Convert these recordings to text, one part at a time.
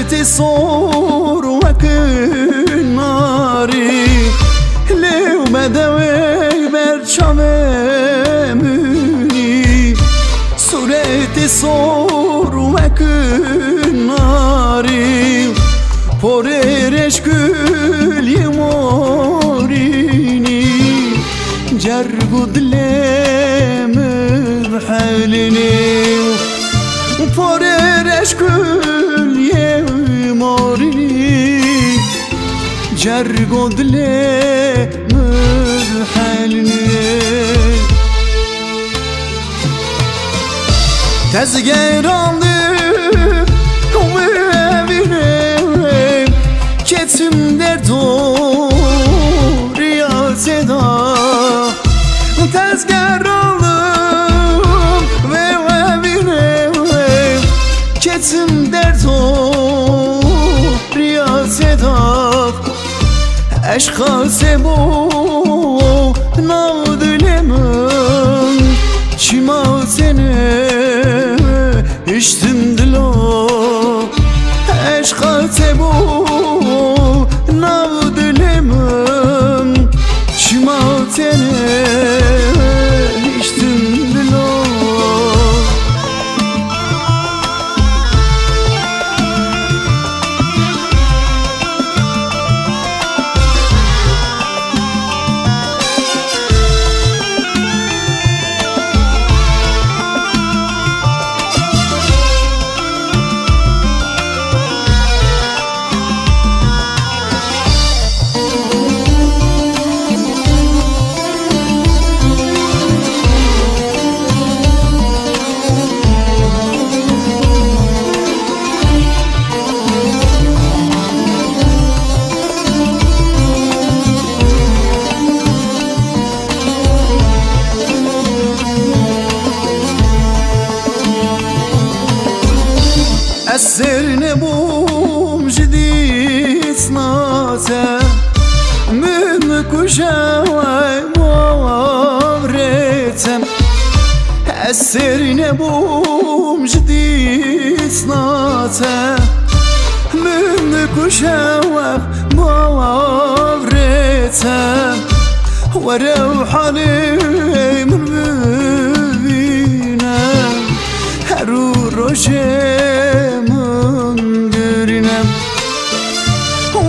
صورت صور وكناري لو بدوي برشامني صورت صور وكناري پررش گل يموريني جرقو دلم بحلني پررش گل يموريني جرقو دلم بحلني تزگیرانdı Ketim dert o riyazeda Tezgah aldım ve evine Ketim dert o riyazeda Eşka sebo navdilemin Çima seni iştim dilo Eşka sebo navdilemin Çima seni iştim dilo Esirne bum jidit nase Müm kuşavay mavretem Esirne bum jidit nase Müm kuşavay mavretem Verev halim mübine Heru rojem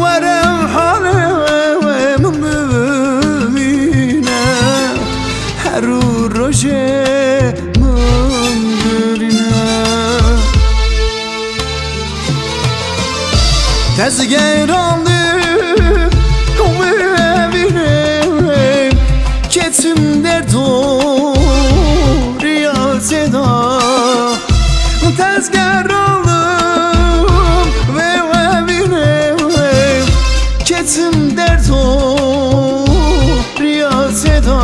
ورم حالم مبینه هر روز من برینه تزگیرانdı مبینه ketim dert o riyazeda tezgah Ketim dert o riyazeda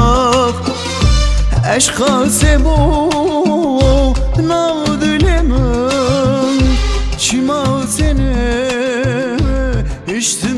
Eşka sebo navdilemin Çima seni iştim